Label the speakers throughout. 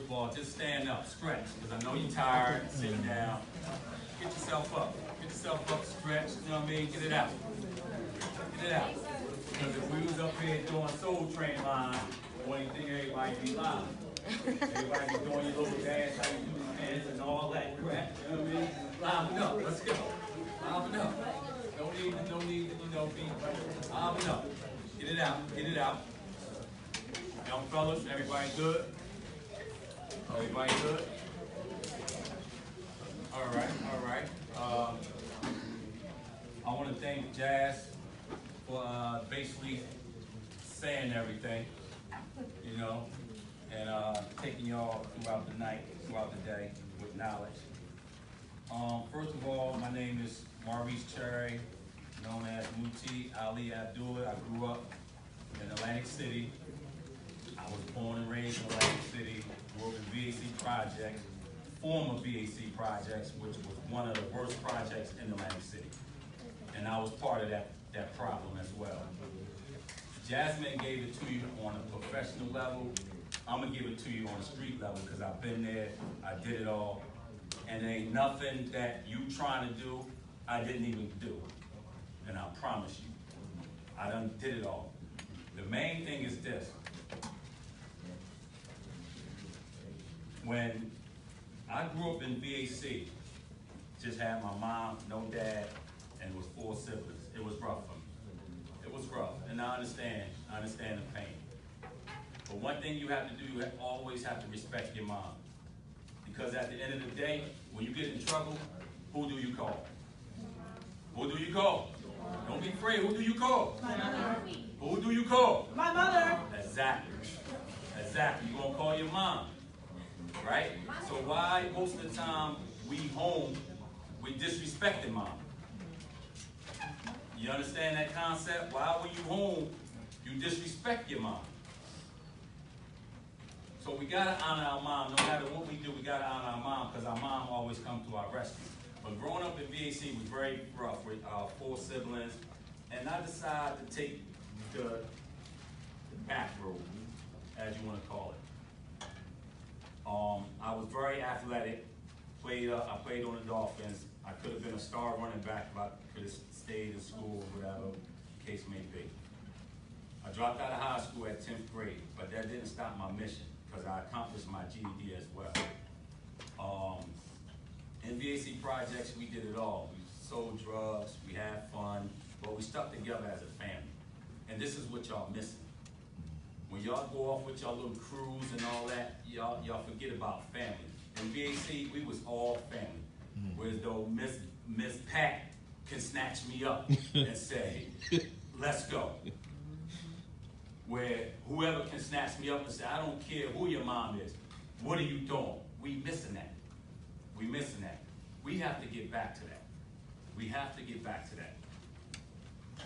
Speaker 1: of all, just stand up, stretch, because I know you're tired, sitting down. Get yourself up. Get yourself up, stretch, you know what I mean? Get it out. Get it out. Because if we was up here doing Soul Train line, one thing everybody be live. Everybody be doing your little dance, how you do your hands and all that crap, you know what I mean? Liven up, let's go. Liven up. No need, you know, be liven up. Get it out, get it out. Young fellas, everybody good? Everybody good? All right, all right. I want to thank Jazz for basically saying everything, you know, and taking y'all throughout the night, throughout the day with knowledge. First of all, my name is Maurice Cherry, known as Mutee Ali Abdullah. I grew up in Atlantic City. I was born and raised in Atlantic City, grew up in VAC Projects, former VAC Projects, which was one of the worst projects in Atlantic City. And I was part of that problem as well. Jasmine gave it to you on a professional level. I'm gonna give it to you on a street level because I've been there, I did it all. And there ain't nothing that you trying to do, I didn't even do. And I promise you, I done did it all. The main thing is this. When I grew up in VAC, just had my mom, no dad, and was 4 siblings. It was rough for me. It was rough, and I understand the pain. But one thing you have to do, you always have to respect your mom. Because at the end of the day, when you get in trouble, who do you call? Who do you call? Don't be afraid, who do you call?
Speaker 2: My mother.
Speaker 1: Who do you call?
Speaker 2: My mother.
Speaker 1: Exactly. Exactly. You're gonna call your mom. Right? So why most of the time we home, we disrespecting mom? You understand that concept? Why when you home, you disrespect your mom? So we gotta honor our mom. No matter what we do, we gotta honor our mom because our mom always comes to our rescue. But growing up in VAC was very rough with 4 siblings, and I decided to take the back road, as you want to call it. I was very athletic. I played on the Dolphins. I could have been a star running back if I could have stayed in school or whatever the case may be. I dropped out of high school at 10th grade, but that didn't stop my mission because I accomplished my GED as well. In VAC Projects, we did it all. We sold drugs, we had fun, but we stuck together as a family. And this is what y'all missing. When y'all go off with y'all little crews and all that, y'all forget about family. In VAC, we was all family. Whereas though Miss Pat can snatch me up and say, let's go. Where whoever can snatch me up and say, I don't care who your mom is, what are you doing? We missing that. We missing that. We have to get back to that. We have to get back to that.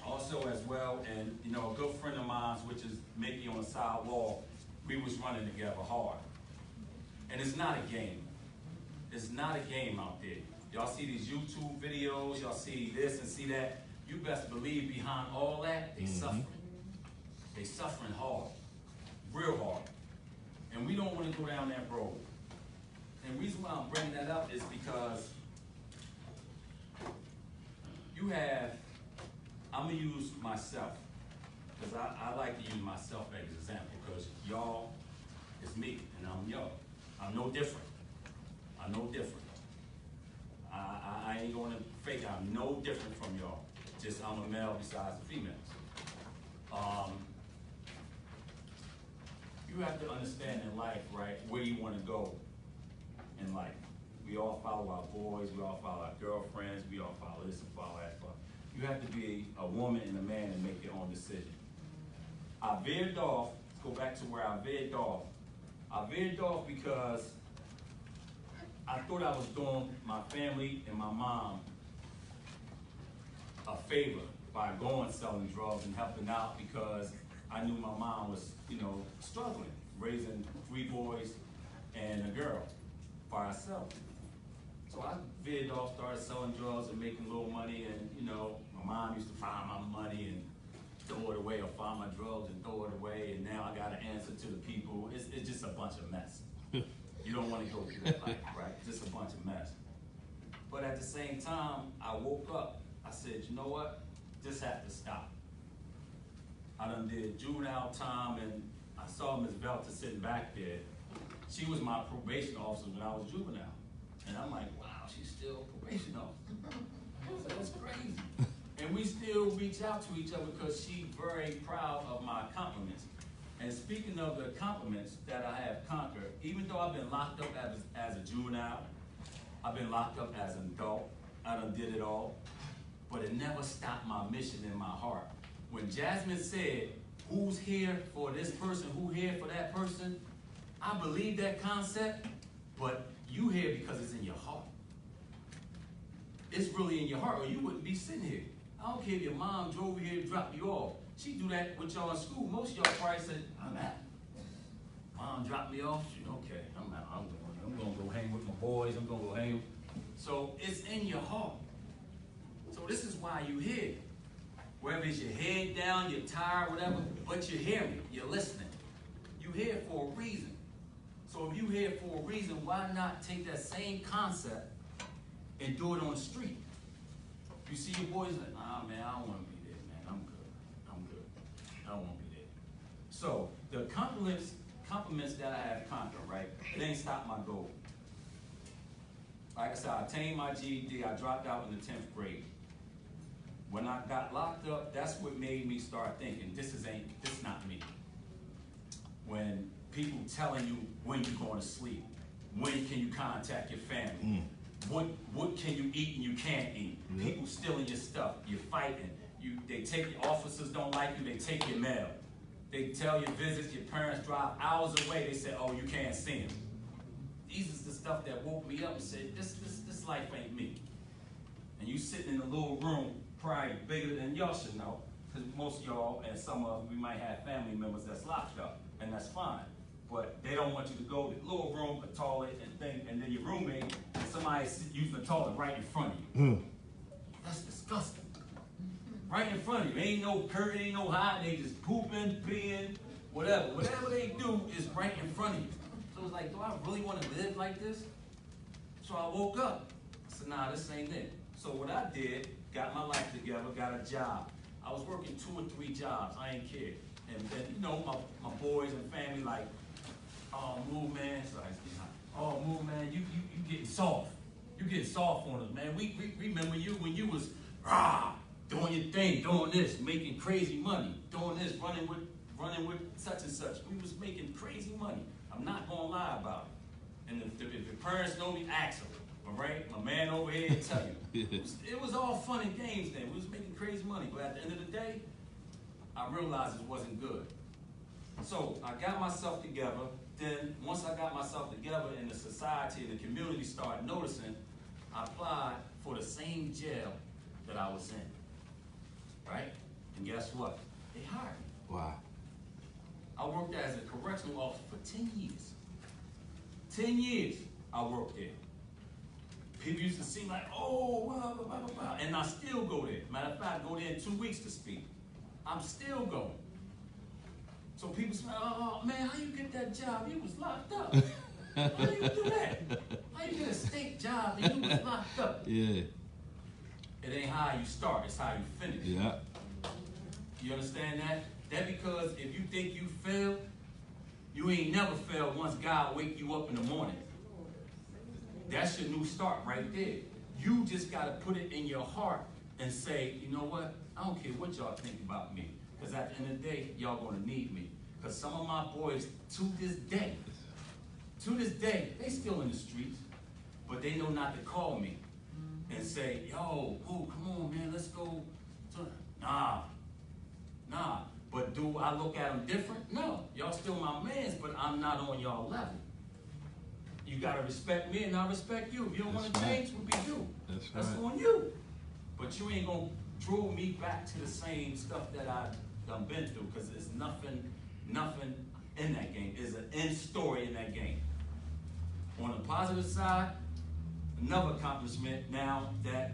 Speaker 1: Also as well, and you know, a good friend of mine, which is Mickey on the side wall, we was running together hard. And it's not a game. It's not a game out there. Y'all see these YouTube videos, y'all see this and see that. You best believe behind all that, they suffering. They suffering hard, real hard. And we don't want to go down that road. And the reason why I'm bringing that up is because you have, I'm going to use myself, because I like to use myself as an example, because y'all is me, and I'm y'all. I'm no different. I'm no different. I ain't going to fake it. I'm no different from y'all. Just I'm a male besides the females. You have to understand in life, right, where you want to go in life. We all follow our boys, we all follow our girlfriends, we all follow this and follow that. But you have to be a woman and a man and make your own decision. I veered off, let's go back to where I veered off. I veered off because I thought I was doing my family and my mom a favor by going selling drugs and helping out because I knew my mom was, you know, struggling, raising 3 boys and a girl by herself. So I veered off, started selling drugs and making a little money, and you know, my mom used to find my money and throw it away, or find my drugs and throw it away, and now I got to answer to the people. It's just a bunch of mess. You don't want to go through that life, right? Just a bunch of mess. But at the same time, I woke up. I said, you know what? This has to stop. I done did juvenile time, and I saw Ms. Velta sitting back there. She was my probation officer when I was juvenile. And I'm like, wow, she's still a probation officer. So that's crazy. And we still reach out to each other because she's very proud of my accomplishments. And speaking of the accomplishments that I have conquered, even though I've been locked up as a juvenile, I've been locked up as an adult, I done did it all, but it never stopped my mission in my heart. When Jasmine said, who's here for this person, who here for that person, I believe that concept, but you here because it's in your heart. It's really in your heart, or you wouldn't be sitting here. I don't care if your mom drove you here and dropped you off. She do that with y'all in school. Most of y'all probably said, I'm out. Mom dropped me off. Okay, I'm out. I'm gonna go hang with my boys. I'm gonna go hang. So it's in your heart. So this is why you here. Whether it's your head down, you're tired, whatever, but you're hearing, you're listening. You're here for a reason. So if you're here for a reason, why not take that same concept and do it on the street? You see your boys like, nah, man, I don't want to be there, man. I'm good. I don't want to be there. So the compliments that I have conquered, right? It ain't stopped my goal. Like I said, I attained my GED. I dropped out in the 10th grade. When I got locked up, that's what made me start thinking, this not me. When people telling you when you're going to sleep, when can you contact your family, what can you eat and you can't eat, people stealing your stuff, you're fighting, they take your officers don't like you, they take your mail, they tell your visits, your parents drive hours away, they say, oh, you can't see them. These is the stuff that woke me up and said, this life ain't me. And you sitting in a little room, probably bigger than y'all should know, because most of y'all and some of we might have family members that's locked up, and that's fine. But they don't want you to go to the little room, a toilet, and then your roommate, and somebody's using the toilet right in front of you. That's disgusting. Right in front of you. Ain't no curtain, ain't no hide, they just pooping, peeing, whatever. Whatever they do is right in front of you. So it's like, do I really want to live like this? So I woke up. I said, nah, this ain't it. So what I did, got my life together, got a job. I was working 2 or 3 jobs, I ain't care. And you know, my boys and family like, oh, move, man. So oh, move, man, you getting soft. You getting soft on us, man. We remember you when you was doing your thing, doing this, making crazy money, doing this, running with such and such. We was making crazy money. I'm not gonna lie about it. And if your parents know me, ask them. All right, my man over here will tell you. It was all fun and games then. We was making crazy money, but at the end of the day, I realized it wasn't good. So I got myself together. Then once I got myself together and the society and the community started noticing, I applied for the same jail that I was in, right? And guess what? They hired me.
Speaker 2: Wow.
Speaker 1: I worked as a correctional officer for 10 years. 10 years I worked there. People used to seem like, oh, blah, blah, blah, blah, blah. And I still go there. Matter of fact, I go there in 2 weeks to speak. I'm still going. So people say, oh, man, how you get that job? You was locked up. How do you do that? How you get a state job and you was locked up?
Speaker 2: Yeah.
Speaker 1: It ain't how you start, it's how you finish.
Speaker 2: Yeah.
Speaker 1: You understand that? That because if you think you failed, you ain't never failed once God wake you up in the morning. That's your new start right there. You just got to put it in your heart and say, you know what? I don't care what y'all think about me. Because at the end of the day, y'all going to need me. Because some of my boys, to this day, they still in the streets, but they know not to call me and say, yo, oh, come on, man, let's go. Nah. But do I look at them different? No. Y'all still my mans, but I'm not on y'all level. You got to respect me and I respect you. If you don't want to change, what we do. That's on you. But you ain't going to draw me back to the same stuff that I've done been through, because there's nothing in that game. There's an end story in that game. On the positive side, another accomplishment now that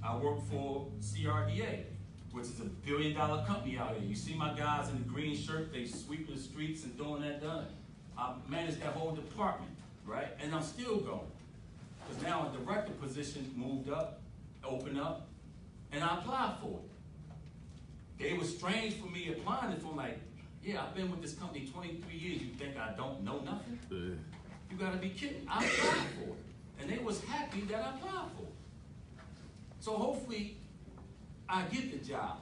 Speaker 1: I work for CRDA, which is a $1 billion company out here. You see my guys in the green shirt, they sweeping the streets and doing that done. I manage that whole department. right? And I'm still going. Because now a director position moved up, opened up, and I applied for it. It was strange for me applying it for like, yeah, I've been with this company 23 years. You think I don't know nothing? You gotta be kidding. I applied for it. And they was happy that I applied for it. So hopefully I get the job.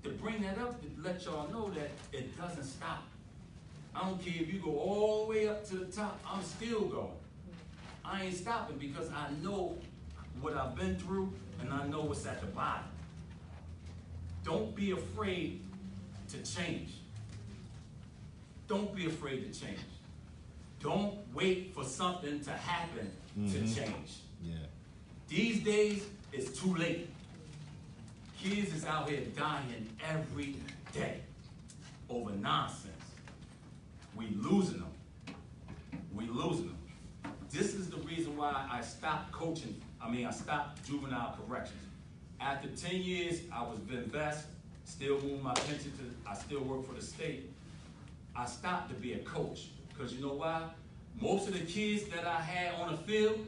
Speaker 1: To bring that up, to let y'all know that it doesn't stop. I don't care if you go all the way up to the top, I'm still going. I ain't stopping because I know what I've been through and I know what's at the bottom. Don't be afraid to change. Don't be afraid to change. Don't wait for something to happen to change.
Speaker 2: Yeah.
Speaker 1: These days, it's too late. Kids is out here dying every day over nonsense. We losing them. We losing them. This is the reason why I stopped coaching. I stopped juvenile corrections. After 10 years, I was invest, still moving my pension to, I still work for the state. I stopped to be a coach. Because you know why? Most of the kids that I had on the field,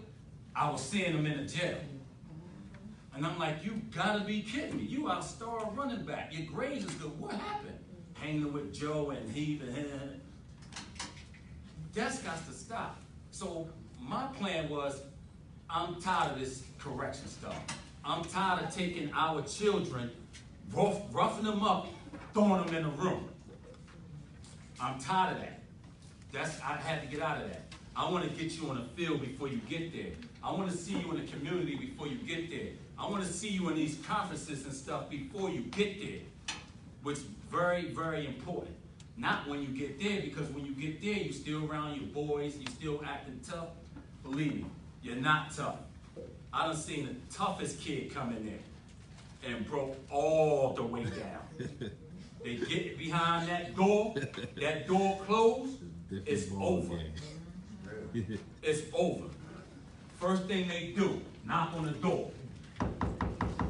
Speaker 1: I was seeing them in the jail. And I'm like, you gotta be kidding me. You our star running back. Your grades is good. What happened? Hanging with Joe and Heath and him. That's got to stop. So my plan was, I'm tired of this correction stuff. I'm tired of taking our children, roughing them up, throwing them in a room. I'm tired of that. I had to get out of that. I want to get you on the field before you get there. I want to see you in the community before you get there. I want to see you in these conferences and stuff before you get there, which is very, very important. Not when you get there, because when you get there, you're still around your boys, you're still acting tough. Believe me, you're not tough. I done seen the toughest kid come in there and broke all the way down. They get behind that door closed, it's over. It's over. First thing they do, knock on the door.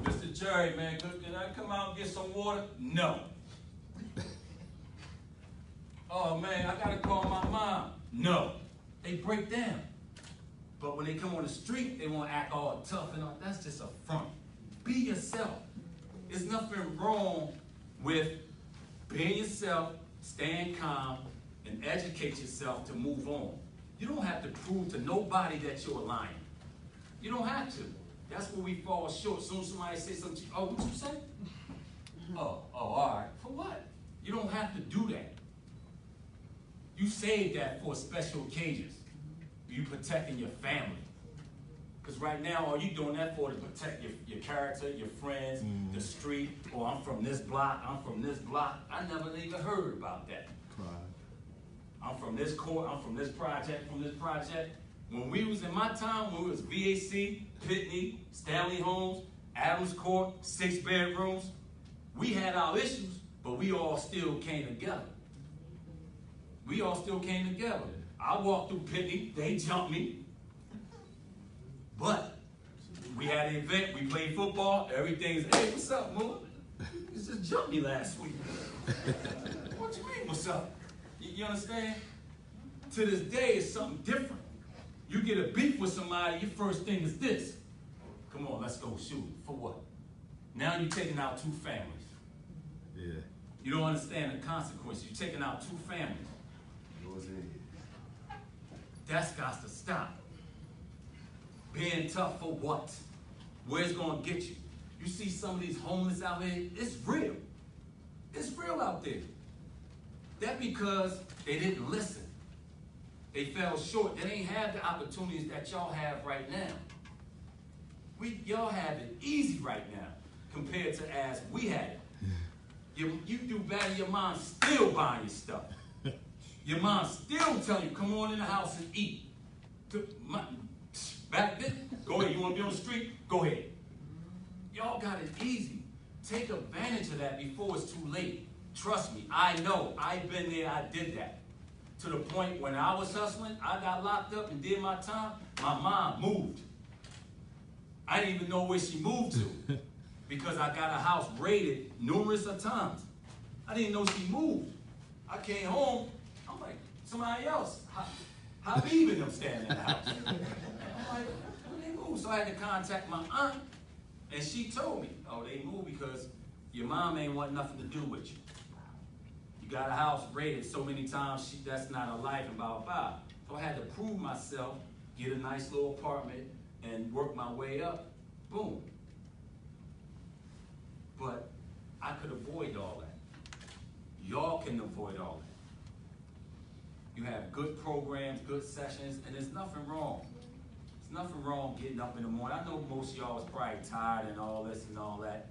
Speaker 1: Mr. Jerry, man, can I come out and get some water? No. Oh man, I gotta call my mom. No. They break down. But when they come on the street, they want to act all tough and all. That's just a front. Be yourself. There's nothing wrong with being yourself, staying calm, and educate yourself to move on. You don't have to prove to nobody that you're lying. You don't have to. That's where we fall short. Soon as somebody says something, oh, what you say? Oh, all right. For what? You don't have to do that. You save that for special occasions. You protecting your family. Because right now, all you doing that for to protect your character, your friends, the street. Oh, I'm from this block, I'm from this block. I never even heard about that.
Speaker 2: Pride.
Speaker 1: I'm from this court, I'm from this project, When we was in my time, when we was VAC, Pitney, Stanley Homes, Adams Court, 6 bedrooms, we had our issues, but we all still came together. We all still came together. I walked through Pitney, they jumped me. But we had an event, we played football, everything's, hey, what's up, Moon? You just jumped me last week. What you mean, what's up? You understand? To this day, it's something different. You get a beef with somebody, your first thing is this. Come on, let's go shoot. For what? Now you're taking out 2 families.
Speaker 2: Yeah.
Speaker 1: You don't understand the consequences. You're taking out 2 families. That's got to stop. Being tough for what? Where's it gonna get you? You see some of these homeless out here, it's real. It's real out there. That's because they didn't listen. They fell short. They didn't have the opportunities that y'all have right now. Y'all have it easy right now compared to as we had it. You do better, your mom's still buying you stuff. Your mom still telling you, come on in the house and eat. Back then, go ahead. You want to be on the street? Go ahead. Y'all got it easy. Take advantage of that before it's too late. Trust me, I know. I've been there. I did that. To the point when I was hustling, I got locked up and did my time, my mom moved. I didn't even know where she moved to because I got a house raided numerous of times. I didn't know she moved. I came home. I'm like, somebody else. Habib and them standing in the house. I'm like, when they moved? So I had to contact my aunt, and she told me, oh, they moved because your mom ain't want nothing to do with you. You got a house rated so many times, that's not her life, and blah, blah, blah. So I had to prove myself, get a nice little apartment, and work my way up. Boom. But I could avoid all that. Y'all can avoid all that. You have good programs, good sessions, and there's nothing wrong. There's nothing wrong getting up in the morning. I know most of y'all is probably tired and all this and all that,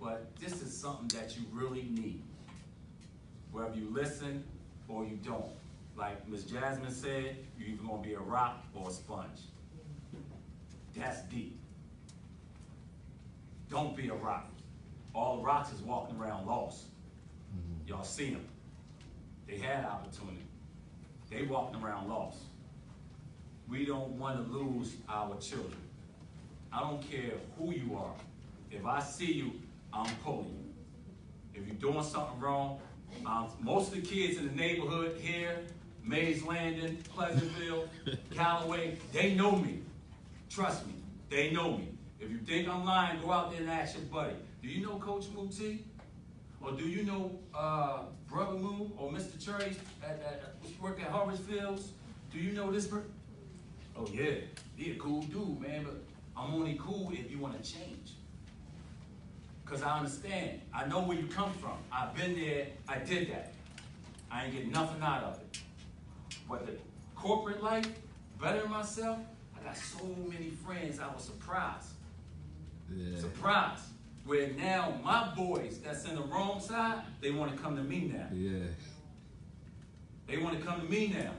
Speaker 1: but this is something that you really need. Whether you listen or you don't. Like Miss Jasmine said, you're either gonna be a rock or a sponge. That's deep. Don't be a rock. All the rocks is walking around lost. Y'all seen them. They had opportunity. They walking around lost. We don't want to lose our children. I don't care who you are. If I see you, I'm pulling you. If you're doing something wrong, most of the kids in the neighborhood here, Mays Landing, Pleasantville, Callaway, they know me. Trust me, they know me. If you think I'm lying, go out there and ask your buddy. Do you know Coach Mutee? Or do you know Brother Moo or Mr. Cherry which work at Harvard Fields? Do you know this person? Oh yeah, he a cool dude, man, but I'm only cool if you want to change. Because I understand. I know where you come from. I've been there. I did that. I ain't getting nothing out of it. But the corporate life, bettering myself, I got so many friends, I was surprised. Yeah. Surprised. Where now my boys that's in the wrong side, they want to come to me now.
Speaker 2: Yeah.
Speaker 1: They want to come to me now.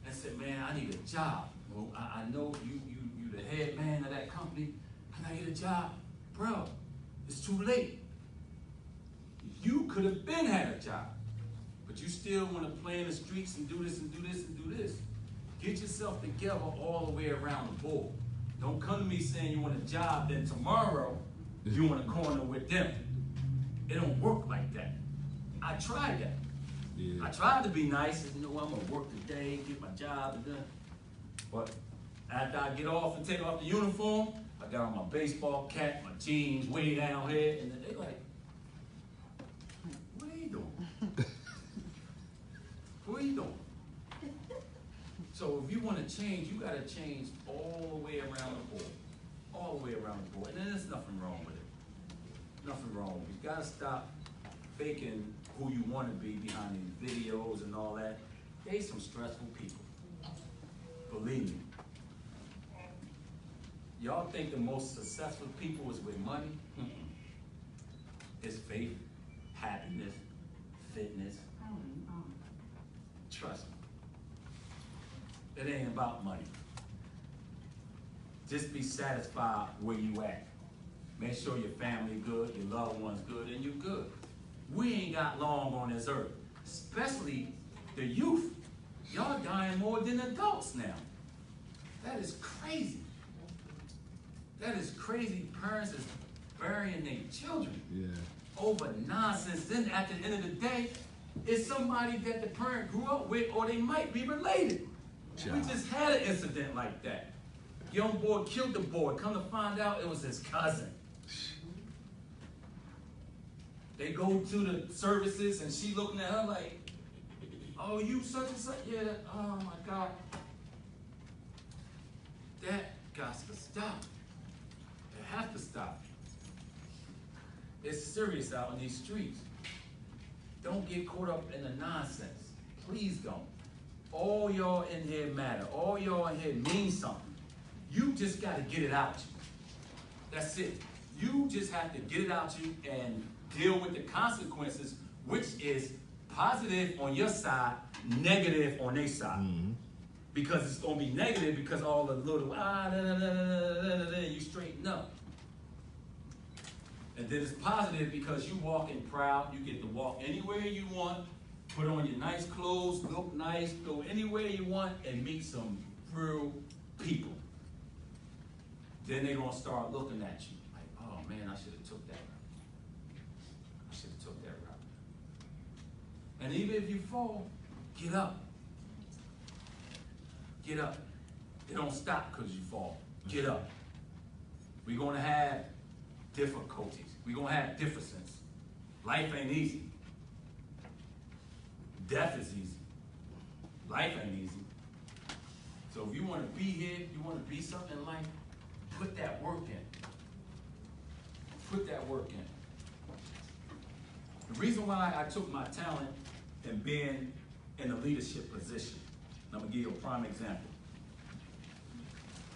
Speaker 1: And say, man, I need a job. Well, I know you the head man of that company. Can I get a job? Bro, it's too late. You could have been had a job, but you still want to play in the streets and do this and do this and do this. Get yourself together all the way around the board. Don't come to me saying you want a job, then tomorrow you want to corner with them. It don't work like that. I tried that. Yeah. I tried to be nice and, you know, I'm going to work today, get my job and done. But after I get off and take off the uniform, I got on my baseball cap, my jeans way down here, and then they like, what are you doing? What are you doing? So if you want to change, you got to change all the way around the board. All the way around the board. And then there's nothing wrong with it. Nothing wrong. You got to stop faking who you want to be behind these videos and all that. They some stressful people. Believe me. Y'all think the most successful people is with money? It's faith, happiness, fitness. Trust me. It ain't about money. Just be satisfied where you at. Make sure your family good, your loved ones good, and you good. We ain't got long on this earth, especially the youth. Y'all dying more than adults now. That is crazy. That is crazy. Parents is burying their children over nonsense. Then at the end of the day, it's somebody that the parent grew up with, or they might be related. We just had an incident like that. Young boy killed the boy. Come to find out, it was his cousin. They go to the services, and she looking at her like, oh, you such and such? Yeah, oh my God. That got to stop. It has to stop. It's serious out in these streets. Don't get caught up in the nonsense. Please don't. All y'all in here matter. All y'all in here mean something. You just got to get it out you. That's it. You just have to get it out you and deal with the consequences, which is positive on your side, negative on their side. Mm-hmm. Because it's going to be negative because all the little, you straighten up. And then it's positive because you walking proud. You get to walk anywhere you want, put on your nice clothes, look nice, go anywhere you want, and meet some real people. Then they're going to start looking at you like, oh man, I should have took that route. I should have took that route. And even if you fall, get up. Get up. It don't stop because you fall. Get up. We're gonna have difficulties. We're gonna have differences. Life ain't easy. Death is easy. Life ain't easy. So if you want to be here, you want to be something in life, put that work in. Put that work in. The reason why I took my talent and being in a leadership position, I'm going to give you a prime example.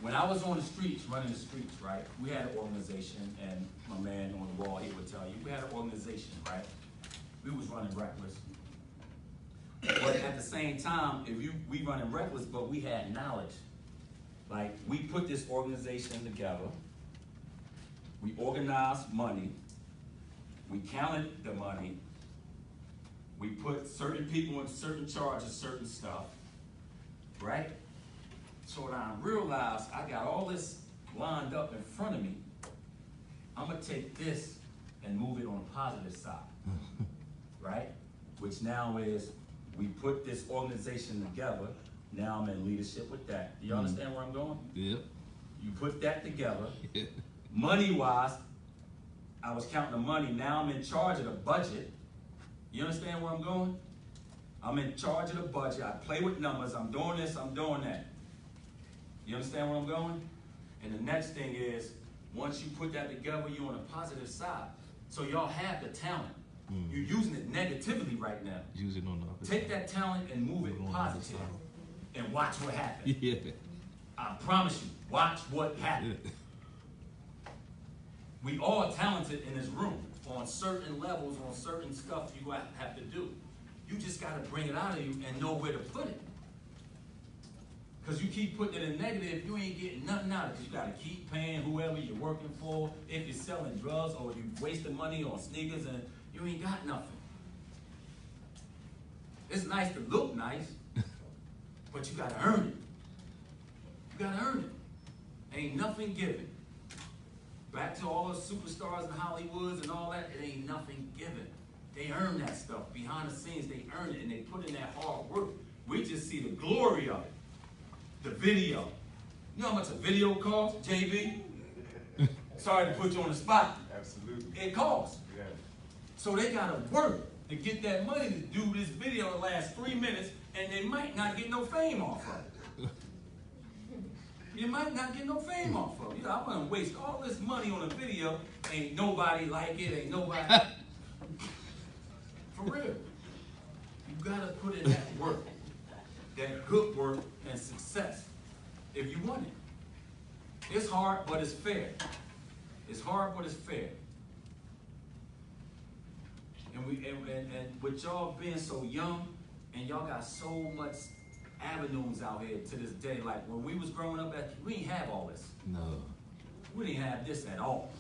Speaker 1: When I was on the streets, running the streets, right, we had an organization, and my man on the wall, he would tell you, we had an organization, right? We was running reckless. But at the same time, we running reckless, but we had knowledge. Like, we put this organization together. We organized money. We counted the money. We put certain people in certain charges, certain stuff, right? So when I realized I got all this lined up in front of me, I'm gonna take this and move it on the positive side, right? Which now is, we put this organization together. Now I'm in leadership with that. Do you understand where I'm going?
Speaker 2: Yep.
Speaker 1: You put that together. Money-wise, I was counting the money. Now I'm in charge of the budget. You understand where I'm going? I'm in charge of the budget. I play with numbers. I'm doing this, I'm doing that. You understand where I'm going? And the next thing is, once you put that together, you're on the positive side. So y'all have the talent. You're using it negatively right now.
Speaker 2: Use it on the opposite.
Speaker 1: Take that talent and move it positive. And watch what happens.
Speaker 2: Yeah.
Speaker 1: I promise you, watch what happens.
Speaker 2: Yeah.
Speaker 1: We all talented in this room on certain levels, on certain stuff you have to do. You just got to bring it out of you and know where to put it. Because you keep putting it in negative, you ain't getting nothing out of it. Because you got to keep paying whoever you're working for. If you're selling drugs or you wasting money on sneakers and you ain't got nothing. It's nice to look nice, but you got to earn it. You got to earn it. Ain't nothing given. Back to all the superstars in Hollywoods and all that, it ain't nothing given. They earn that stuff. Behind the scenes, they earn it and they put in that hard work. We just see the glory of it. The video. You know how much a video costs, JB? Sorry to put you on the spot.
Speaker 3: Absolutely.
Speaker 1: It costs.
Speaker 3: Yeah.
Speaker 1: So they gotta work to get that money to do this video that lasts 3 minutes, and they might not get no fame off of it. You might not get no fame off of it. You know, I'm gonna waste all this money on a video, ain't nobody like it, ain't nobody. For real. You gotta put in that work, that good work and success, if you want it. It's hard, but it's fair. It's hard, but it's fair. And with y'all being so young, and y'all got so much avenues out here to this day. Like when we was growing up, we didn't have all this.
Speaker 2: No.
Speaker 1: We didn't have this at all.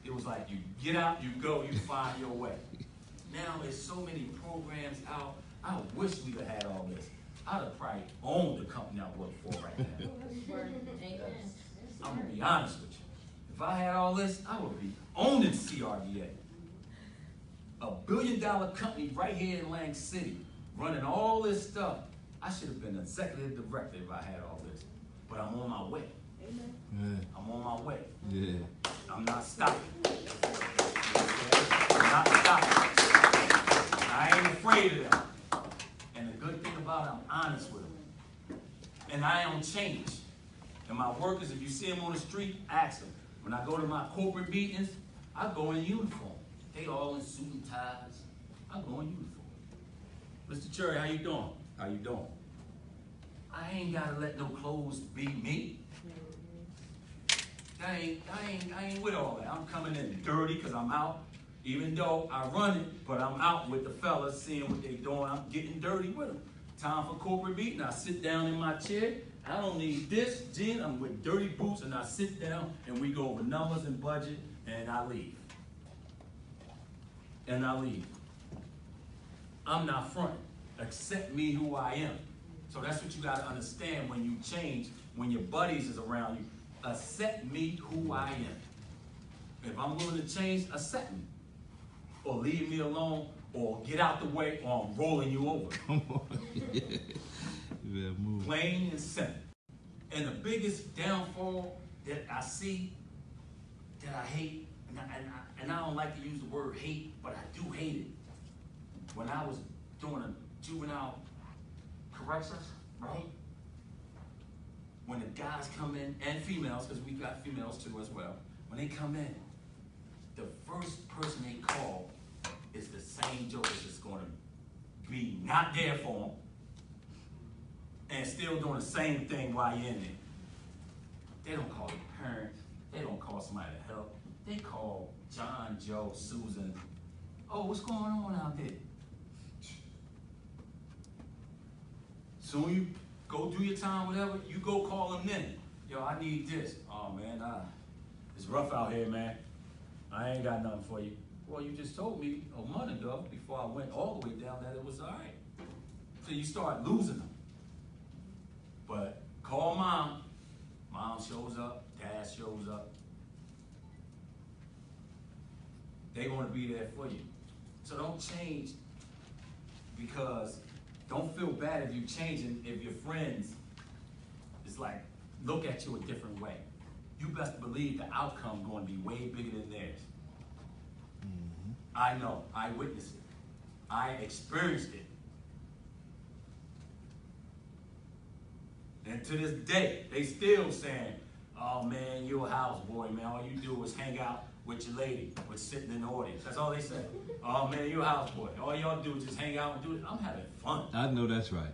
Speaker 1: It was like you get out, you go, you find your way. Now there's so many programs out. I wish we'd have had all this. I'd have probably owned the company I work for right now. I'm gonna be honest with you. If I had all this, I would be owning CRDA. $1 billion company right here in Lang City, running all this stuff. I should have been executive director if I had all this. But I'm on my way.
Speaker 2: Yeah.
Speaker 1: I'm on my way.
Speaker 2: Yeah.
Speaker 1: I'm not stopping. I'm not stopping. I ain't afraid of them. And the good thing about it, I'm honest with them. And I don't change. And my workers, if you see them on the street, ask them. When I go to my corporate meetings, I go in uniform. They all in suit and ties. I go in uniform. Mr. Cherry, how you doing? How you doing? I ain't gotta let no clothes be me. I ain't with all that. I'm coming in dirty because I'm out. Even though I run it, but I'm out with the fellas, seeing what they doing. I'm getting dirty with them. Time for corporate meeting. I sit down in my chair. I don't need this, Jen. I'm with dirty boots, and I sit down, and we go over numbers and budget, and I leave. And I leave. I'm not fronting. Accept me who I am. So that's what you got to understand when you change, when your buddies is around you. Accept me who I am. If I'm willing to change, accept me. Or leave me alone, or get out the way, or I'm rolling you over.
Speaker 2: Come on. Yeah.
Speaker 1: Plain and simple. And the biggest downfall that I see, that I hate, and I don't like to use the word hate, but I do hate it. When I was doing a juvenile corrections, right? When the guys come in, and females, because we got females too as well, when they come in, the first person they call is the same jokers that's going to be not there for them and still doing the same thing while you're in there. They don't call their parents. They don't call somebody to help. They call John, Joe, Susan. Oh, what's going on out there? Soon you go do your time, whatever, you go call them then. Yo, I need this. Oh, man, it's rough out here, man. I ain't got nothing for you. Well, you just told me a month ago, before I went all the way down, that it was all right. So you start losing them. But call mom. Mom shows up. Dad shows up. They're going to be there for you. So don't change, because don't feel bad if you're changing, if your friends is like, look at you a different way. You best believe the outcome going to be way bigger than theirs. Mm-hmm. I know, I witnessed it. I experienced it. And to this day, they still saying, oh man, you're a houseboy, man. All you do is hang out with your lady, with sitting in the audience. That's all they say. Oh man, you're a houseboy. All y'all do is just hang out and do it. I'm having fun.
Speaker 2: I know that's right.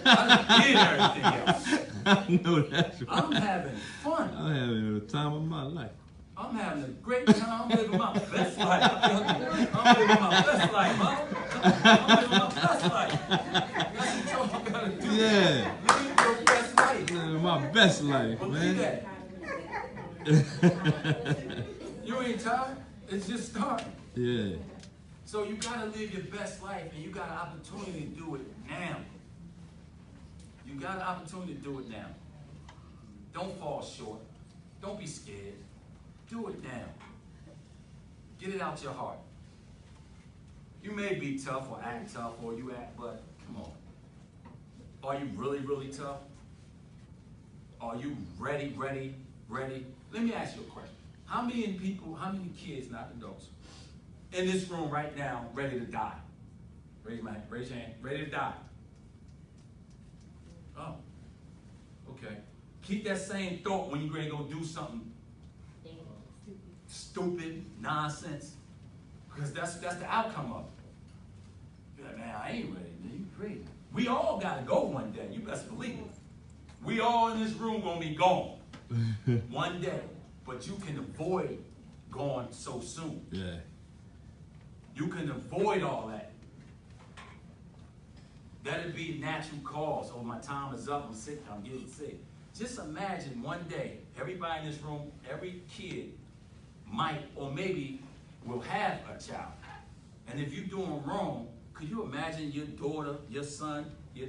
Speaker 1: I did everything else.
Speaker 2: I know that's right.
Speaker 1: I'm having fun.
Speaker 2: I'm having the time of my life.
Speaker 1: I'm having a great time. I'm living my best life. I'm living my best life, huh? I'm living my best life. That's what y'all gotta do.
Speaker 2: Yeah.
Speaker 1: Live your best life.
Speaker 2: Living my best life,
Speaker 1: Believe
Speaker 2: man.
Speaker 1: that. You ain't tired. It's just starting.
Speaker 2: Yeah.
Speaker 1: So you gotta live your best life, and you got an opportunity to do it now. You got an opportunity to do it now. Don't fall short. Don't be scared. Do it now. Get it out your heart. You may be tough or act tough, or you act, but come on. Are you really, really tough? Are you ready? Let me ask you a question. How many people, how many kids, not adults, in this room right now ready to die? Raise your hand. Ready to die. Oh, okay. Keep that same thought when you're ready to go do something stupid, nonsense, because that's the outcome of it. You're like, man, I ain't ready, man, you crazy. We all gotta go one day, you best believe it. We all in this room gonna be gone one day, but you can avoid going so soon.
Speaker 2: Yeah.
Speaker 1: You can avoid all that. That'd be natural cause. Oh, my time is up, I'm sick, I'm getting sick. Just imagine one day, everybody in this room, every kid might or maybe will have a child. And if you're doing wrong, could you imagine your daughter, your son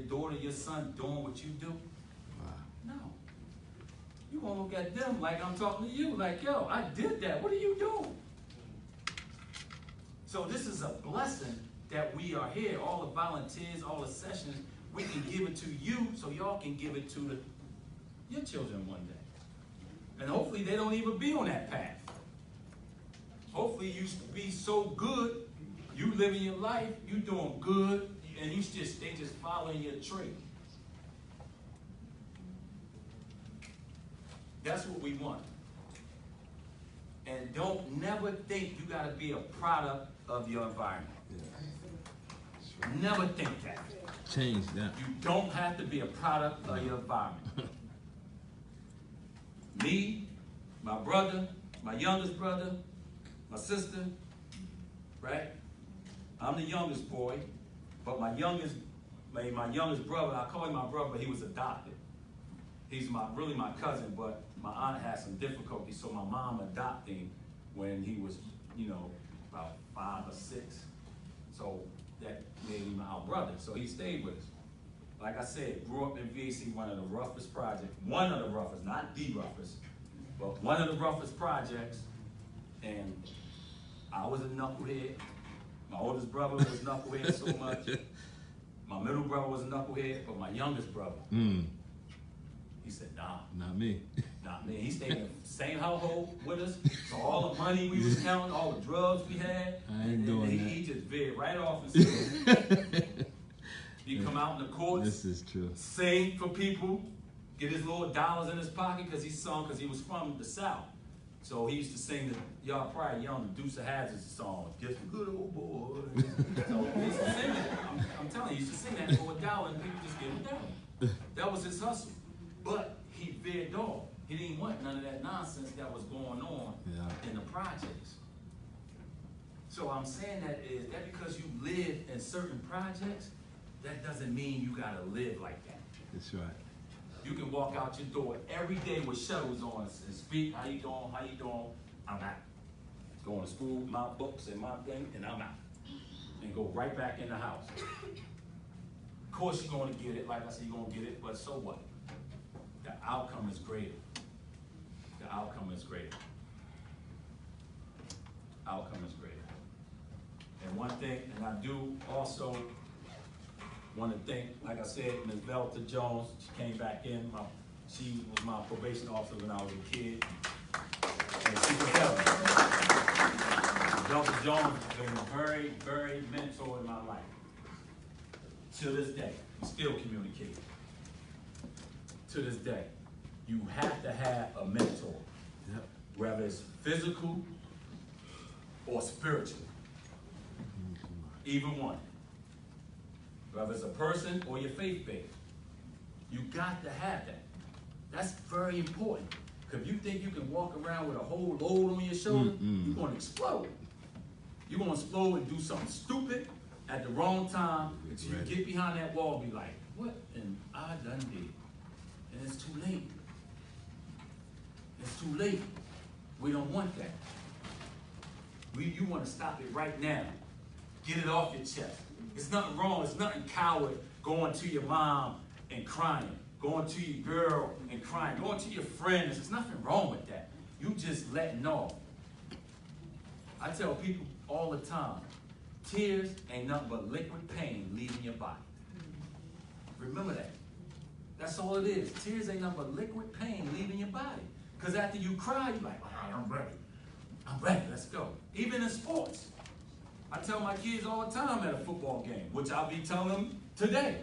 Speaker 1: doing what you do?
Speaker 2: Wow.
Speaker 1: No. You gonna look at them like I'm talking to you, like, yo, I did that, what are you doing? So this is a blessing that we are here, all the volunteers, all the sessions, we can give it to you so y'all can give it to your children one day. And hopefully they don't even be on that path. Hopefully you be so good, you living your life, you doing good, and they just following your tree. That's what we want. And don't never think you gotta be a product of your environment.
Speaker 2: Yeah.
Speaker 1: Never think that.
Speaker 2: Change that.
Speaker 1: You don't have to be a product of your environment. Me, my brother, my youngest brother, my sister, right? I'm the youngest boy, but my youngest brother, I call him my brother, but he was adopted. He's really my cousin, but my aunt had some difficulties, so my mom adopted him when he was, about 5 or 6. So that made him our brother, so he stayed with us. Like I said, grew up in VAC, one of the roughest projects, not the roughest, but one of the roughest projects, and I was a knucklehead. My oldest brother was knucklehead so much. My middle brother was a knucklehead, but my youngest brother, he said, nah,
Speaker 2: Not me.
Speaker 1: not me. He stayed in the same household with us. So all the money we was counting, all the drugs we had,
Speaker 2: I ain't doing that.
Speaker 1: he just veered right off and said, he come out in the courts,
Speaker 2: This is true.
Speaker 1: sing for people, get his little dollars in his pocket because he was from the South. So he used to sing the, y'all probably young, the Deuce of Hazzard's song, just a good old boy. So he used to sing that. I'm telling you, he used to sing that for $1 and people just give him $1. That was his hustle. But he veered off. He didn't want none of that nonsense that was going on in the projects. So I'm saying that because you live in certain projects, that doesn't mean you gotta live like that.
Speaker 2: That's right.
Speaker 1: You can walk out your door every day with shuttles on and speak, how you doing, how you doing, I'm out. Going to school, my books and my thing, and I'm out. And go right back in the house. Of course you're gonna get it, like I said, you're gonna get it, but so what? The outcome is greater. The outcome is greater. Outcome is greater. And one thing, and I do also want to thank, like I said, Ms. Velta Jones. She came back in. She was my probation officer when I was a kid. And she could help me. Velta Jones has been a very, very mentor in my life. To this day, we still communicate. To this day, you have to have a mentor, whether it's physical or spiritual. Either one. Whether it's a person or your faith-based. You got to have that. That's very important. Because if you think you can walk around with a whole load on your shoulder, you're going to explode. You're going to explode and do something stupid at the wrong time until you get behind that wall and be like, what? And I done did. And it's too late. It's too late. We don't want that. You want to stop it right now. Get it off your chest. It's nothing wrong. It's nothing coward going to your mom and crying, going to your girl and crying, going to your friends. There's nothing wrong with that. You just letting off. I tell people all the time, tears ain't nothing but liquid pain leaving your body. Remember that. That's all it is. Tears ain't nothing but liquid pain leaving your body. Because after you cry, you're like, all right, I'm ready. I'm ready, let's go. Even in sports. I tell my kids all the time at a football game, which I'll be telling them today.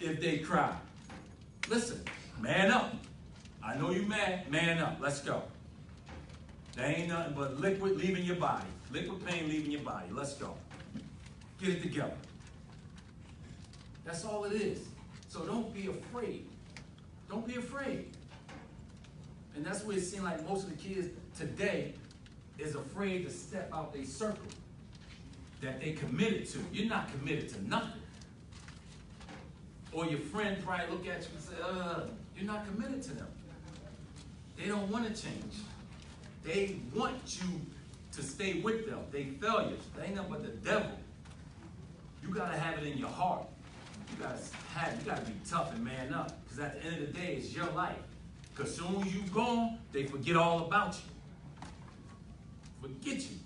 Speaker 1: If they cry, listen, man up. I know you mad, man up, let's go. There ain't nothing but liquid leaving your body. Liquid pain leaving your body, let's go. Get it together. That's all it is. So don't be afraid. Don't be afraid. And that's what it seems like most of the kids today is afraid to step out their circle that they committed to. You're not committed to nothing. Or your friend probably look at you and say, you're not committed to them. They don't want to change. They want you to stay with them. They failures. They ain't nothing but the devil. You got to have it in your heart. You got to be tough and man up. Because at the end of the day, it's your life. Because soon as you gone, they forget all about you. Forget you.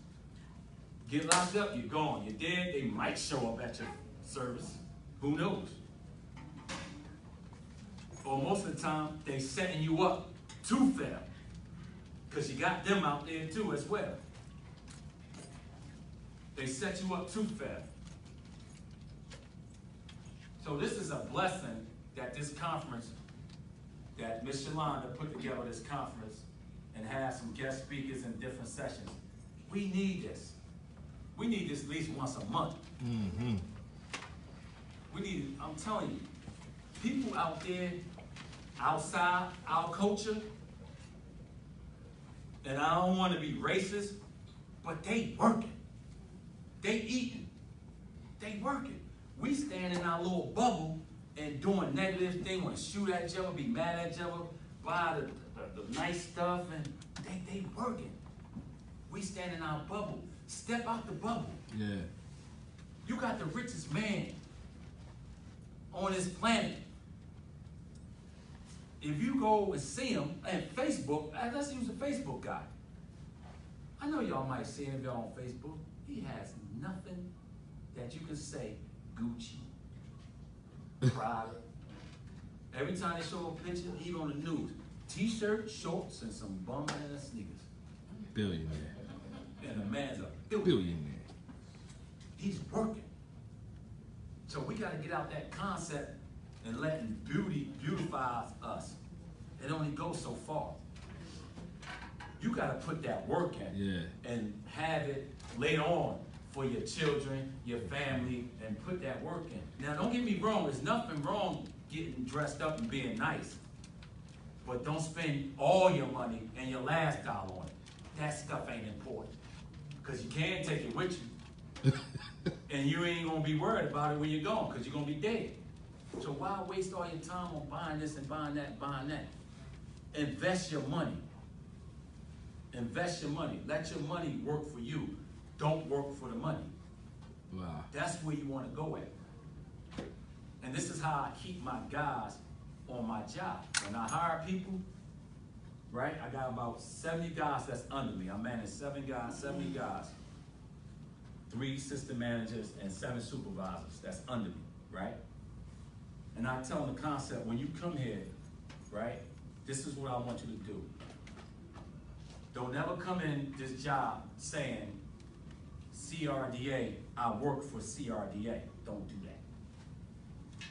Speaker 1: Get locked up, you're gone. You're dead, they might show up at your service. Who knows? Or most of the time, they setting you up to fail. Because you got them out there too as well. They set you up to fail. So this is a blessing that this conference, that Ms. Shalonda put together this conference and have some guest speakers in different sessions. We need this. We need this at least once a month.
Speaker 2: Mm-hmm.
Speaker 1: We need, I'm telling you, people out there, outside our culture, and I don't want to be racist, but they working. They eating. They working. We stand in our little bubble and doing negative things, want to shoot at each other, be mad at each other, buy the nice stuff, and they working. We stand in our bubble. Step out the bubble.
Speaker 2: Yeah.
Speaker 1: You got the richest man on this planet. If you go and see him, and Facebook, let's use a Facebook guy. I know y'all might see him if y'all on Facebook. He has nothing
Speaker 3: that you can say Gucci, Prada. Every time they show a picture, even on the news, t-shirt, shorts, and some bum-ass sneakers.
Speaker 2: Billionaire.
Speaker 3: And the man's a billionaire.
Speaker 2: Billionaire.
Speaker 3: He's working. So we got to get out that concept and letting beauty beautify us. It only goes so far. You got to put that work in.
Speaker 2: Yeah.
Speaker 3: And have it later on for your children, your family, and put that work in. Now, don't get me wrong. There's nothing wrong getting dressed up and being nice. But don't spend all your money and your last dollar on it. That stuff ain't important. Because you can't take it with you. And you ain't going to be worried about it when you're gone, because you're going to be dead. So why waste all your time on buying this and buying that and buying that? Invest your money. Invest your money. Let your money work for you. Don't work for the money.
Speaker 2: Wow.
Speaker 3: That's where you want to go at. And this is how I keep my guys on my job. When I hire people, right, I got about 70 guys that's under me. I manage 70 guys, 3 assistant managers, and 7 supervisors that's under me, right? And I tell them the concept, when you come here, right, this is what I want you to do. Don't ever come in this job saying, CRDA, I work for CRDA. Don't do that.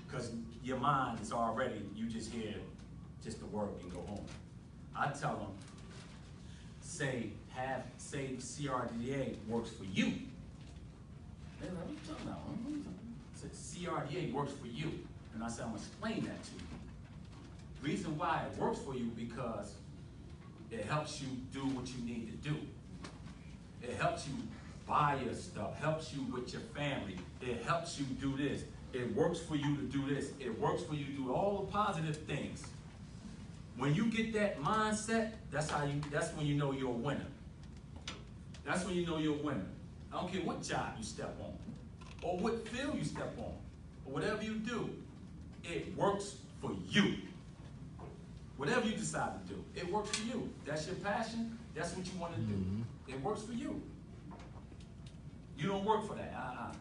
Speaker 3: Because your mind is already, you just here just to work and go home. I tell them, say CRDA works for you. They're like, what are you talking about? Say, CRDA works for you. And I said, I'm going to explain that to you. Reason why it works for you, because it helps you do what you need to do. It helps you buy your stuff, helps you with your family. It helps you do this. It works for you to do this. It works for you to do all the positive things. When you get that mindset, that's when you know you're a winner. That's when you know you're a winner. I don't care what job you step on, or what field you step on, or whatever you do, it works for you. Whatever you decide to do, it works for you. That's your passion, that's what you want to do. It works for you. You don't work for that,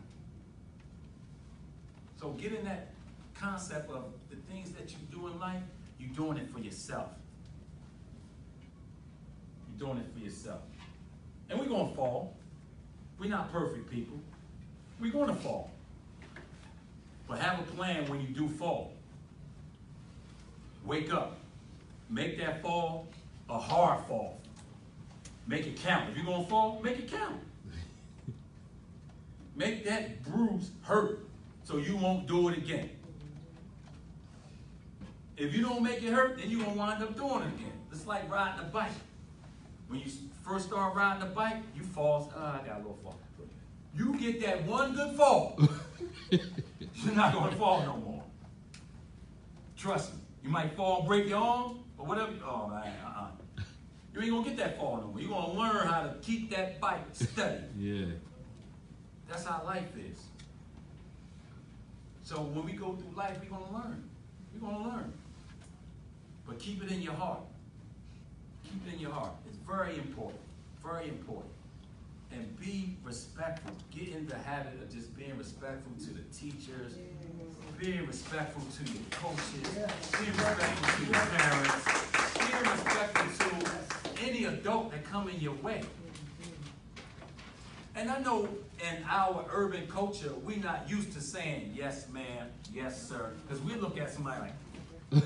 Speaker 3: So get in that concept of the things that you do in life, you're doing it for yourself. You're doing it for yourself. And we're going to fall. We're not perfect people. We're going to fall. But have a plan when you do fall. Wake up. Make that fall a hard fall. Make it count. If you're going to fall, make it count. Make that bruise hurt so you won't do it again. If you don't make it hurt, then you're going to wind up doing it again. It's like riding a bike. When you first start riding a bike, you fall. I got a little fall. You get that one good fall, you're not going to fall no more. Trust me. You might fall and break your arm or whatever. Oh, man, You ain't going to get that fall no more. You're going to learn how to keep that bike steady.
Speaker 2: Yeah.
Speaker 3: That's how life is. So when we go through life, we're going to learn. We're going to learn. But keep it in your heart. Keep it in your heart. It's very important. Very important. And be respectful. Get in the habit of just being respectful to the teachers, being respectful to your coaches, being respectful to your parents, being respectful to any adult that come in your way. And I know in our urban culture, we're not used to saying, yes, ma'am, yes, sir. Because we look at somebody like,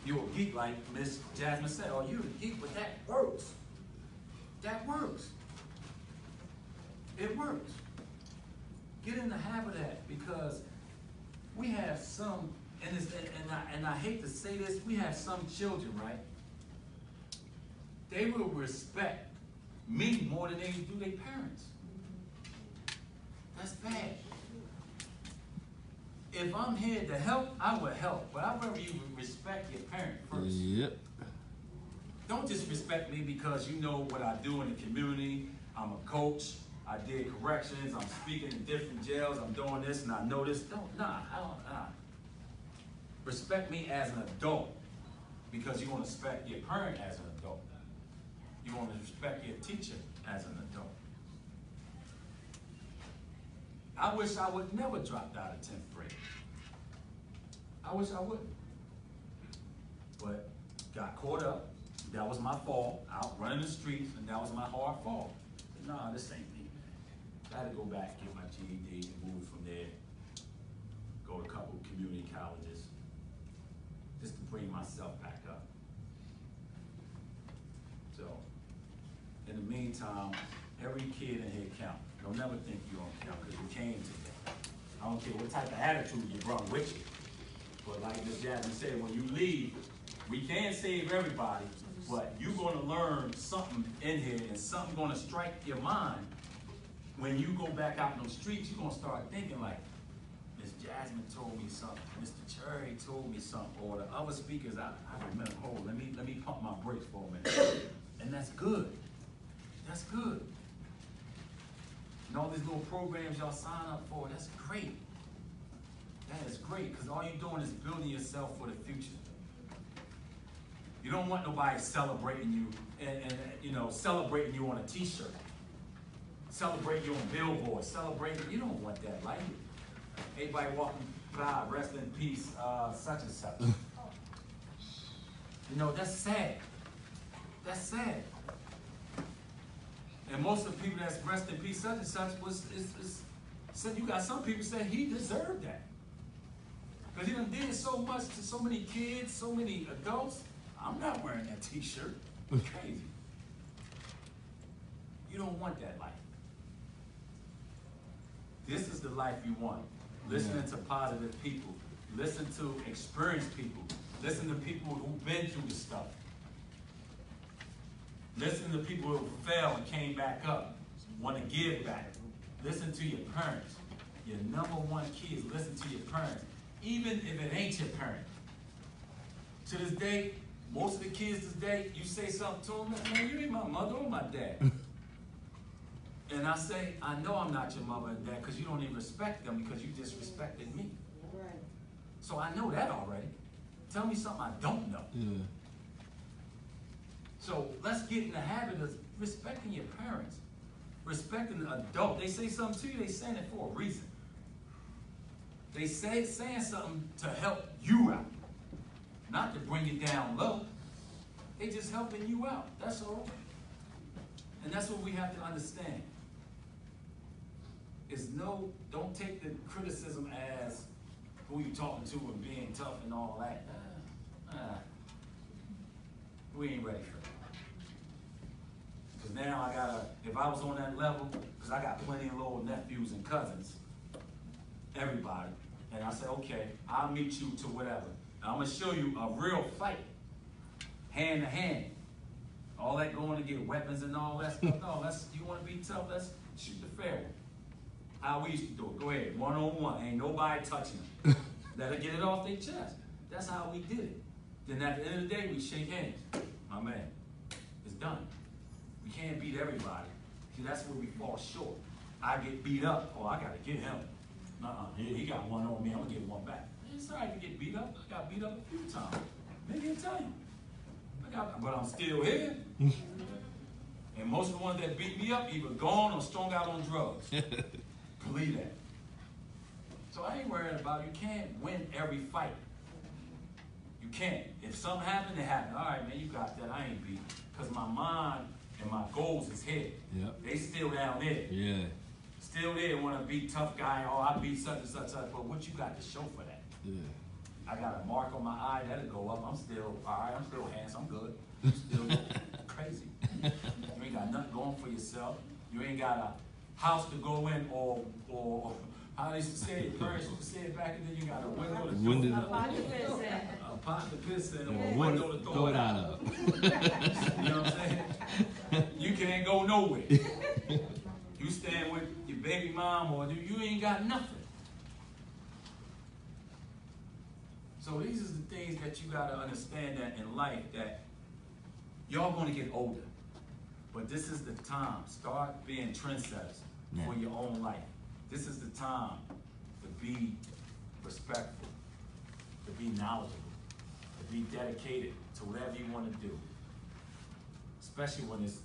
Speaker 3: you're a geek, like Miss Jasmine said, oh, you're a geek, but that works. That works. It works. Get in the habit of that, because we have some, and I hate to say this, we have some children, right? They will respect me more than they do their parents. That's bad. If I'm here to help, I will help. But I'd rather you respect your parent first.
Speaker 2: Yep.
Speaker 3: Don't just respect me because you know what I do in the community. I'm a coach. I did corrections. I'm speaking in different jails. I'm doing this and I know this. Nah. Respect me as an adult, because you want to respect your parent as an adult. You want to respect your teacher as an adult. I wish I would never dropped out of 10th grade. I wish I wouldn't. But got caught up. That was my fall, out running the streets, and that was my hard fall. Said, nah, this ain't me, man. I had to go back, get my GED, and move from there. Go to a couple community colleges, just to bring myself back up. So, in the meantime, every kid in here count. Don't never think you don't count, because you came today. I don't care what type of attitude you brought with you. But like Ms. Jasmine said, when you leave, we can't save everybody, but you're gonna learn something in here, and something gonna strike your mind. When you go back out in those streets, you're gonna start thinking like, Ms. Jasmine told me something, Mr. Cherry told me something, or the other speakers, I remember, oh, let me pump my brakes for a minute. And that's good. That's good. And all these little programs y'all sign up for, that's great. That is great, because all you're doing is building yourself for the future. You don't want nobody celebrating you and you know, celebrating you on a t-shirt. Celebrating you on billboards, celebrating, you don't want that, right? Everybody walking by, rest in peace, such and such. You know, that's sad. That's sad. And most of the people that's rest in peace, such and such, so you got some people say he deserved that. Because he done did so much to so many kids, so many adults. I'm not wearing that t-shirt. It's crazy. You don't want that life. This is the life you want. Listening to positive people. Listen to experienced people. Listen to people who've been through this stuff. Listen to people who fell and came back up, want to give back. Listen to your parents. Your number one key is listen to your parents, even if it ain't your parent. To this day, most of the kids today, you say something to them, man, you ain't my mother or my dad. And I say, I know I'm not your mother and dad because you don't even respect them because you disrespected me. Right. So I know that already. Tell me something I don't know. Yeah. So let's get in the habit of respecting your parents, respecting the adult. They say something to you, they saying it for a reason. They saying something to help you out, not to bring you down low. They just helping you out, that's all. And that's what we have to understand. Don't take the criticism as who you talking to and being tough and all that. We ain't ready for that. Because now if I was on that level, because I got plenty of little nephews and cousins, everybody, and I say, okay, I'll meet you to whatever. And I'm going to show you a real fight, hand to hand. All that going to get weapons and all that stuff. No, you want to be tough, let's shoot the fair one. How we used to do it. Go ahead, one-on-one. Ain't nobody touching them. Let her get it off their chest. That's how we did it. Then at the end of the day, we shake hands. My man, it's done. We can't beat everybody. See, that's where we fall short. I get beat up, oh, I got to get him. He got one on me, I'm going to get one back. It's all right to get beat up. I got beat up a few times. Maybe I'll tell you. But I'm still here. And most of the ones that beat me up either gone or strung out on drugs. Believe that. So I ain't worried about it. You can't win every fight. You can't. If something happened, it happened. All right, man, you got that. I ain't beat. Because my mind and my goals is here. Yep. They still down there. Yeah. Still there, want to be tough guy. Oh, I beat such and such. But what you got to show for that? Yeah. I got a mark on my eye. That'll go up. I'm still, all right, I'm still handsome. I'm good. You still crazy. You ain't got nothing going for yourself. You ain't got a house to go in or how they used to say it, parents used to say it back, and then you got a window to a pot to piss in, or a window to throw it out of. You know what I'm saying? You can't go nowhere. You stand with your baby mom, or you ain't got nothing. So these are the things that you got to understand that in life, that y'all going to get older. But this is the time. Start being trendsetters for your own life. This is the time to be respectful, to be knowledgeable, to be dedicated to whatever you want to do. Especially when it's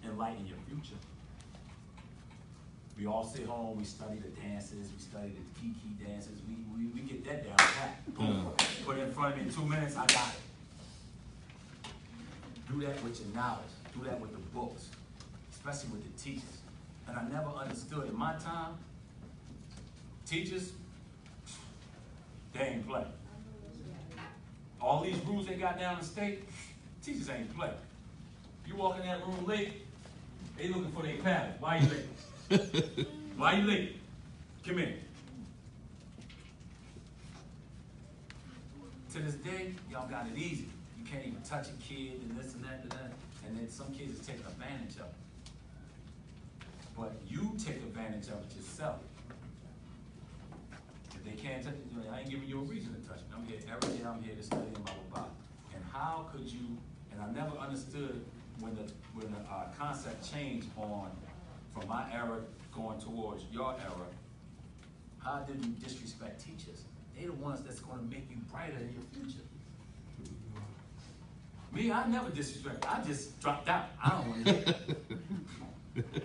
Speaker 3: enlightening your future. We all sit home, we study the dances, we study the kiki dances, we get that down pat. Boom. Put it in front of me in 2 minutes, I got it. Do that with your knowledge, do that with the books, especially with the teachers. And I never understood, in my time, teachers, they ain't play. All these rules they got down in the state, teachers ain't play. You walk in that room late, they looking for their pattern. Why you late? Why you late? Come in. To this day, y'all got it easy. You can't even touch a kid and this and that and that. And then some kids is taking advantage of it. But you take advantage of it yourself. If they can't touch it, I ain't giving you a reason to touch it. I'm here every day, I'm here to study and blah, blah, blah. And how could you, and I never understood when the concept changed from my era going towards your era, how did you disrespect teachers? They're the ones that's gonna make you brighter in your future. Me, I never disrespect. I just dropped out. I don't want to hear it.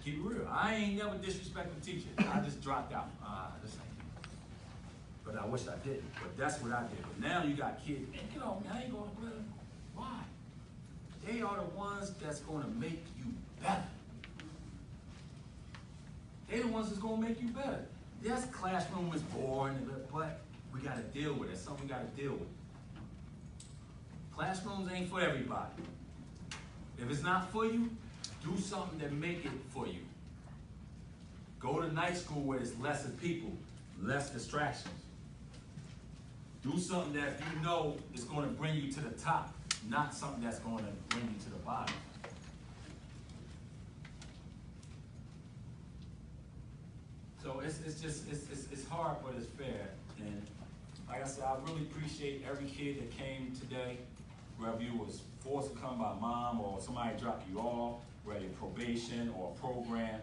Speaker 3: Keep it real. I ain't never disrespected teachers. I just dropped out. This ain't it. But I wish I didn't. But that's what I did. But now you got kids. Man, get on me. I ain't going to play. Why? They are the ones that's going to make you better. They the ones that's going to make you better. Yes, classroom is boring, but we got to deal with it. It's something we got to deal with. Classrooms ain't for everybody. If it's not for you, do something that make it for you. Go to night school where there's less of people, less distractions. Do something that you know is going to bring you to the top, not something that's going to bring you to the bottom. So it's hard, but it's fair. And like I said, I really appreciate every kid that came today, whether you was forced to come by mom or somebody dropped you off, whether probation or a program.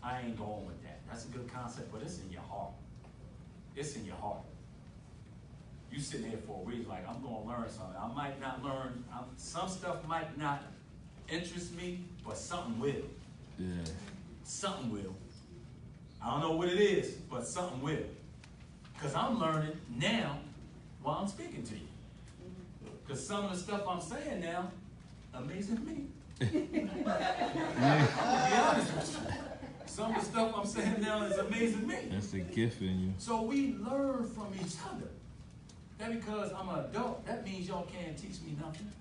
Speaker 3: I ain't going with that. That's a good concept, but it's in your heart. It's in your heart. You sitting here for a reason, like, I'm going to learn something. I might not learn, some stuff might not interest me, but something will.
Speaker 2: Yeah. Something
Speaker 3: will. I don't know what it is, but something will. Because I'm learning now while I'm speaking to you. Because some of the stuff I'm saying now, amazing me. I'll be honest with you. Some of the stuff I'm saying now is amazing me.
Speaker 2: That's a gift in you.
Speaker 3: So we learn from each other. That because I'm an adult, that means y'all can't teach me nothing.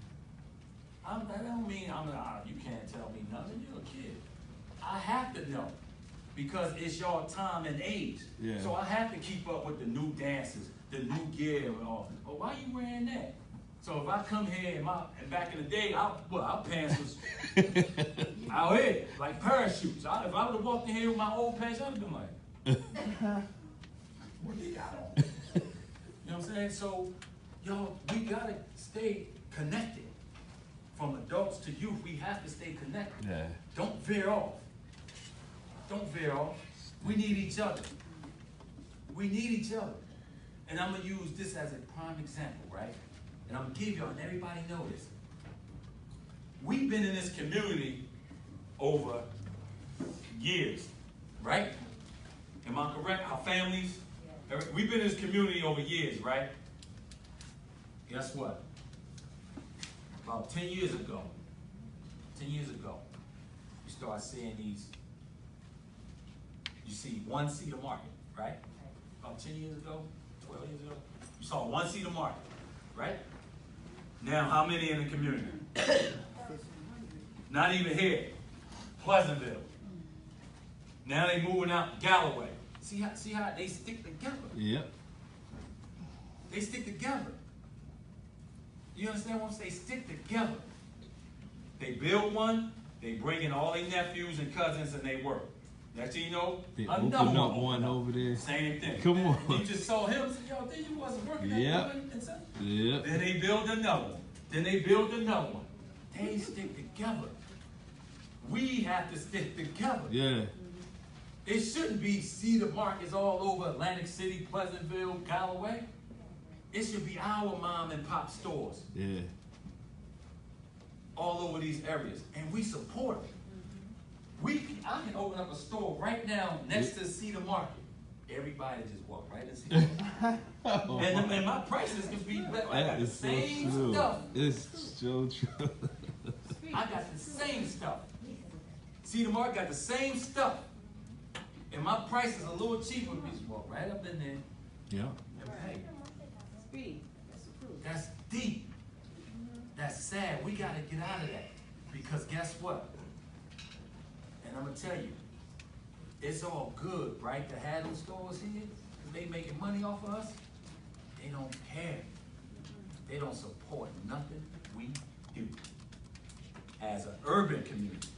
Speaker 3: That don't mean you can't tell me nothing. You're a kid. I have to know. Because it's your time and age.
Speaker 2: Yeah. So
Speaker 3: I have to keep up with the new dances, the new gear and all. But why you wearing that? So if I come here and back in the day, our pants was out here, like parachutes. If I would have walked in here with my old pants, I'd have been like, what do you got on? You know what I'm saying? So, y'all, we gotta stay connected. From adults to youth, we have to stay connected.
Speaker 2: Yeah.
Speaker 3: Don't veer off. Don't veer off. We need each other. We need each other. And I'm gonna use this as a prime example, right? And I'm gonna give y'all, and everybody know this. We've been in this community over years, right? Am I correct? Our families, we've been in this community over years, right? Guess what? About 10 years ago, you start seeing these, you see one seat of market, right? About 10 years ago, 12 years ago, you saw one seat of market, right? Now, how many in the community? Not even here. Pleasantville. Now they moving out Galloway. See how they stick together?
Speaker 2: Yep.
Speaker 3: They stick together. You understand what I'm saying? They stick together. They build one, they bring in all their nephews and cousins and they work. Next thing you know,
Speaker 2: they
Speaker 3: another
Speaker 2: open up one over there.
Speaker 3: Same thing.
Speaker 2: Come on.
Speaker 3: You just saw him. Yo, then you wasn't working at
Speaker 2: Yep.
Speaker 3: Then they build another one. Then they build another one. They stick together. We have to stick together.
Speaker 2: Yeah.
Speaker 3: It shouldn't be Cedar Markets all over Atlantic City, Pleasantville, Galloway. It should be our mom and pop stores.
Speaker 2: Yeah.
Speaker 3: All over these areas. And we support them. I can open up a store right now next to Cedar Market. Everybody just walk right in Cedar Market. and my prices can be better. I got the same stuff.
Speaker 2: It's so true.
Speaker 3: I got the same stuff. Cedar Market got the same stuff. And my price is a little cheaper. You just walk right up in there.
Speaker 2: Yeah.
Speaker 3: And pay. That's deep. That's sad. We got to get out of that. Because guess what? And I'm going to tell you, it's all good, right, to have those stores here. Because they making money off of us. They don't care. They don't support nothing we do as an urban community.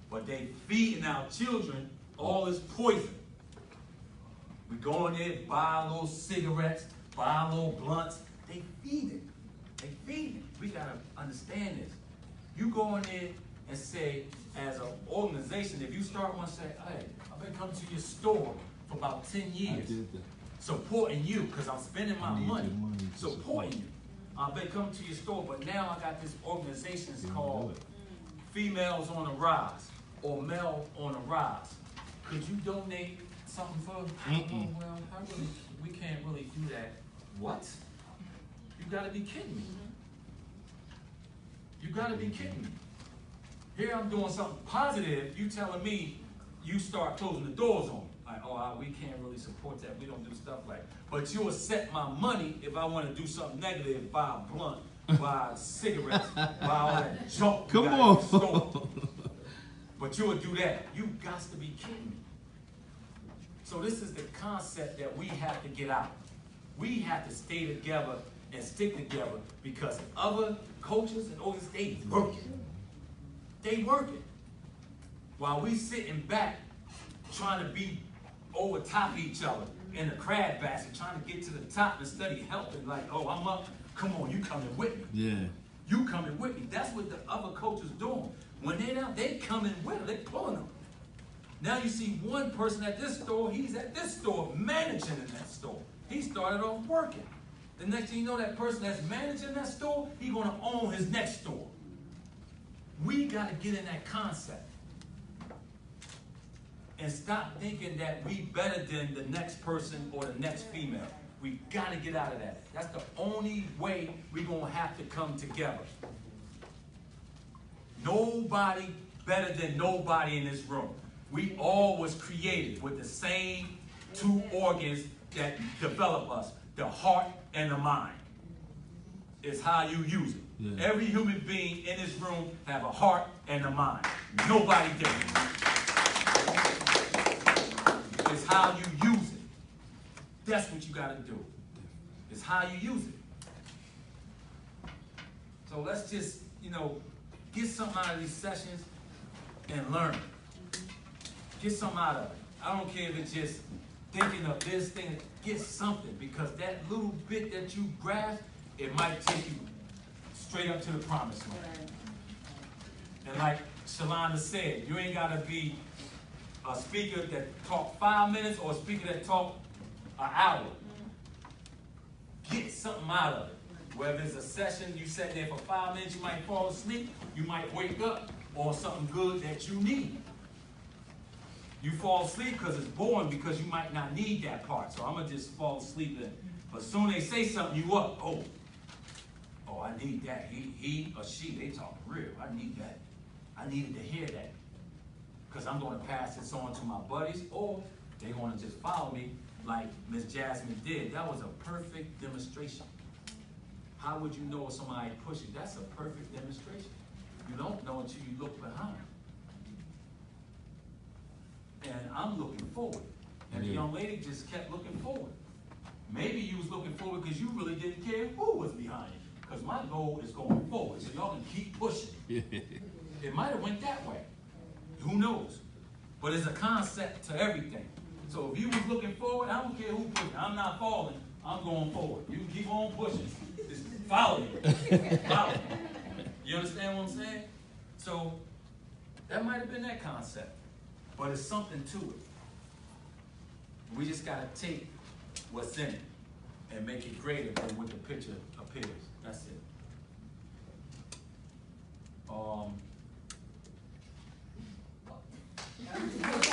Speaker 3: But they feeding our children all this poison. We go in there, buy a little cigarettes, buy a little blunts. They feed it. They feed it. We gotta understand this. You go in there and say, as an organization, if you start one, say, hey, I've been coming to your store for about 10 years, supporting you, because I'm spending my money supporting you. I've been coming to your store, but now I got this organization called Females on the Rise, or Male on the Rise. Could you donate something for? Well, we can't really do that. What? You gotta be kidding me. You gotta be kidding me. Here I'm doing something positive, you telling me you start closing the doors on me. Like, oh, we can't really support that. We don't do stuff like that. But you'll accept my money if I want to do something negative, buy a blunt, buy cigarettes, buy all that junk.
Speaker 2: Come on.
Speaker 3: But you would do that. You got to be kidding me. So this is the concept that we have to get out. We have to stay together and stick together because other coaches and other states working. They working. While we sitting back trying to be over top of each other in the crab basket, trying to get to the top instead of helping, like, oh, I'm up. Come on, you coming with me.
Speaker 2: Yeah.
Speaker 3: You coming with me. That's what the other coaches doing. When they're down, they coming with them. They pulling them. Now you see one person at this store, he's at this store, managing in that store. He started off working. The next thing you know, that person that's managing that store, he's gonna own his next store. We gotta get in that concept. And stop thinking that we better than the next person or the next female. We gotta get out of that. That's the only way we're gonna have to come together. Nobody better than nobody in this room. We all was created with the same two organs that develop us, the heart and the mind. It's how you use it. Yeah. Every human being in this room have a heart and a mind. Nobody different. It's how you use it. That's what you got to do. It's how you use it. So let's just, get something out of these sessions and learn. Get something out of it. I don't care if it's just thinking of this thing. Get something, because that little bit that you grasp, it might take you straight up to the promised land. And like Shalonda said, you ain't got to be a speaker that talk 5 minutes or a speaker that talk an hour. Get something out of it. Whether it's a session, you sat there for 5 minutes, you might fall asleep, you might wake up, or something good that you need. You fall asleep because it's boring, because you might not need that part. So I'm going to just fall asleep in. But soon they say something, you up. Oh, I need that. He or she, they talking real. I need that. I needed to hear that. Because I'm going to pass this on to my buddies, or they're going to just follow me like Miss Jasmine did. That was a perfect demonstration. How would you know if somebody pushing? That's a perfect demonstration. You don't know until you look behind. And I'm looking forward. And the young lady just kept looking forward. Maybe you was looking forward because you really didn't care who was behind you. Because my goal is going forward, so y'all can keep pushing. It might have went that way. Who knows? But it's a concept to everything. So if you was looking forward, I don't care who pushed. I'm not falling. I'm going forward. You can keep on pushing. Just follow you. Follow. You understand what I'm saying? So that might have been that concept. But it's something to it. We just got to take what's in it and make it greater than what the picture appears. That's it. That's